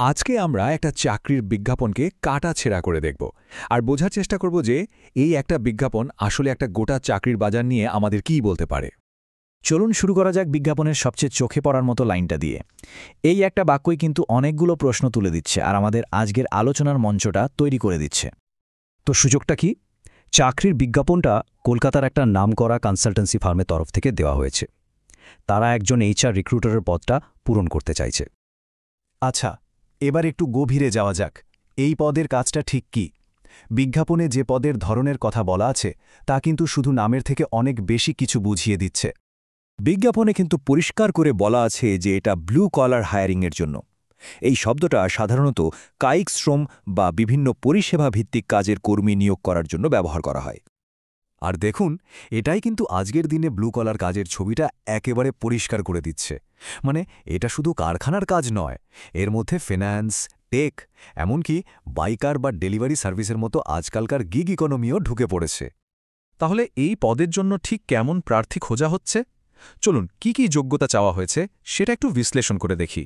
আজকে আমরা একটা চাকরির বিজ্ঞাপনকে কাটাছেঁড়া করে দেখব আর বোঝার চেষ্টা করব যে এই একটা বিজ্ঞাপন আসলে একটা গোটা চাকরির বাজার নিয়ে আমাদের কী বলতে পারে। চলুন শুরু করা যাক বিজ্ঞাপনের সবচেয়ে চোখে পড়ার মতো লাইনটা দিয়ে। এই একটা বাক্যই কিন্তু অনেকগুলো প্রশ্ন তুলে দিচ্ছে আর আমাদের আজকের আলোচনার মঞ্চটা তৈরি করে দিচ্ছে। তো সুযোগটা কি? চাকরির বিজ্ঞাপনটা কলকাতার একটা নামকরা কনসালটেন্সি ফার্মের তরফ থেকে দেওয়া হয়েছে। তারা একজন এইচআর রিক্রুটারের পদটা পূরণ করতে চাইছে। আচ্ছা, এবার একটু গভীরে যাওয়া যাক। এই পদের কাজটা ঠিক কি? বিজ্ঞাপনে যে পদের ধরনের কথা বলা আছে তা কিন্তু শুধু নামের থেকে অনেক বেশি কিছু বুঝিয়ে দিচ্ছে। বিজ্ঞাপনে কিন্তু পরিষ্কার করে বলা আছে যে এটা ব্লু কলার হায়ারিংয়ের জন্য। এই শব্দটা সাধারণত কায়িক শ্রম বা বিভিন্ন পরিষেবা ভিত্তিক কাজের কর্মী নিয়োগ করার জন্য ব্যবহার করা হয়। আর দেখুন, এটাই কিন্তু আজকের দিনে ব্লু কলার কাজের ছবিটা একেবারে পরিষ্কার করে দিচ্ছে। মানে এটা শুধু কারখানার কাজ নয়, এর মধ্যে ফিন্যান্স, টেক, এমনকি বাইকার বা ডেলিভারি সার্ভিসের মতো আজকালকার গিগ ইকোনমিও ঢুকে পড়েছে। তাহলে এই পদের জন্য ঠিক কেমন প্রার্থী খোঁজা হচ্ছে? চলুন কি কি যোগ্যতা চাওয়া হয়েছে সেটা একটু বিশ্লেষণ করে দেখি।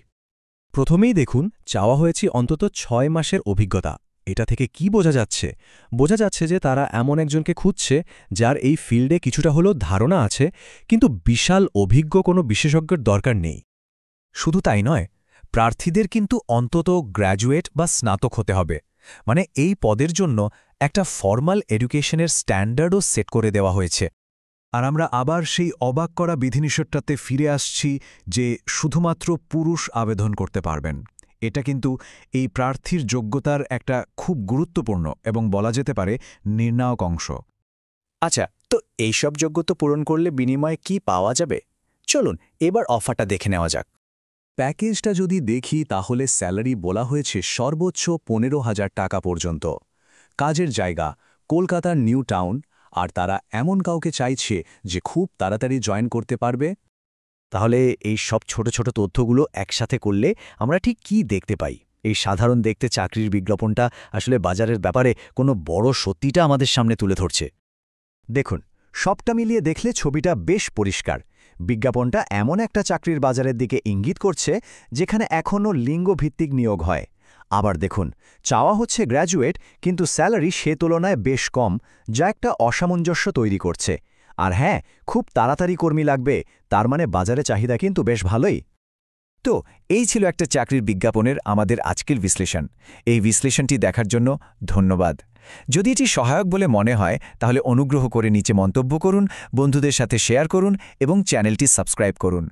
প্রথমেই দেখুন, চাওয়া হয়েছে অন্তত ৬ মাসের অভিজ্ঞতা। এটা থেকে কি বোঝা যাচ্ছে? বোঝা যাচ্ছে যে তারা এমন একজনকে খুঁজছে যার এই ফিল্ডে কিছুটা হলেও ধারণা আছে, কিন্তু বিশাল অভিজ্ঞ কোনো বিশেষজ্ঞের দরকার নেই। শুধু তাই নয়, প্রার্থীদের কিন্তু অন্তত গ্র্যাজুয়েট বা স্নাতক হতে হবে। মানে এই পদের জন্য একটা ফর্মাল এডুকেশনের স্ট্যান্ডার্ডও সেট করে দেওয়া হয়েছে। আর আমরা আবার সেই অবাক করা বিধিনিষেধটাতে ফিরে আসছি যে শুধুমাত্র পুরুষ আবেদন করতে পারবেন। এটা কিন্তু এই প্রার্থীর যোগ্যতার একটা খুব গুরুত্বপূর্ণ এবং বলা যেতে পারে নির্ণায়ক অংশ। আচ্ছা, তো এইসব যোগ্যতা পূরণ করলে বিনিময়ে কি পাওয়া যাবে? চলুন এবার অফারটা দেখে নেওয়া যাক। প্যাকেজটা যদি দেখি তাহলে স্যালারি বলা হয়েছে সর্বোচ্চ ১৫,০০০ টাকা পর্যন্ত। কাজের জায়গা কলকাতার নিউ টাউন, আর তারা এমন কাউকে চাইছে যে খুব তাড়াতাড়ি জয়েন করতে পারবে। তাহলে এই সব ছোট ছোট তথ্যগুলো একসাথে করলে আমরা ঠিক কি দেখতে পাই? এই সাধারণ দেখতে চাকরির বিজ্ঞাপনটা আসলে বাজারের ব্যাপারে কোনো বড় সত্যিটা আমাদের সামনে তুলে ধরছে। দেখুন, সবটা মিলিয়ে দেখলে ছবিটা বেশ পরিষ্কার। বিজ্ঞাপনটা এমন একটা চাকরির বাজারের দিকে ইঙ্গিত করছে যেখানে এখনও লিঙ্গভিত্তিক নিয়োগ হয়। আবার দেখুন, চাওয়া হচ্ছে গ্র্যাজুয়েট, কিন্তু স্যালারি সে তুলনায় বেশ কম, যা একটা অসামঞ্জস্য তৈরি করছে। আর হ্যাঁ, খুব তাড়াতাড়ি কর্মী লাগবে, তার মানে বাজারে চাহিদা কিন্তু বেশ ভালোই। তো এই ছিল একটা চাকরির বিজ্ঞাপনের আমাদের আজকের বিশ্লেষণ। এই বিশ্লেষণটি দেখার জন্য ধন্যবাদ। যদি এটি সহায়ক বলে মনে হয় তাহলে অনুগ্রহ করে নিচে মন্তব্য করুন, বন্ধুদের সাথে শেয়ার করুন এবং চ্যানেলটি সাবস্ক্রাইব করুন।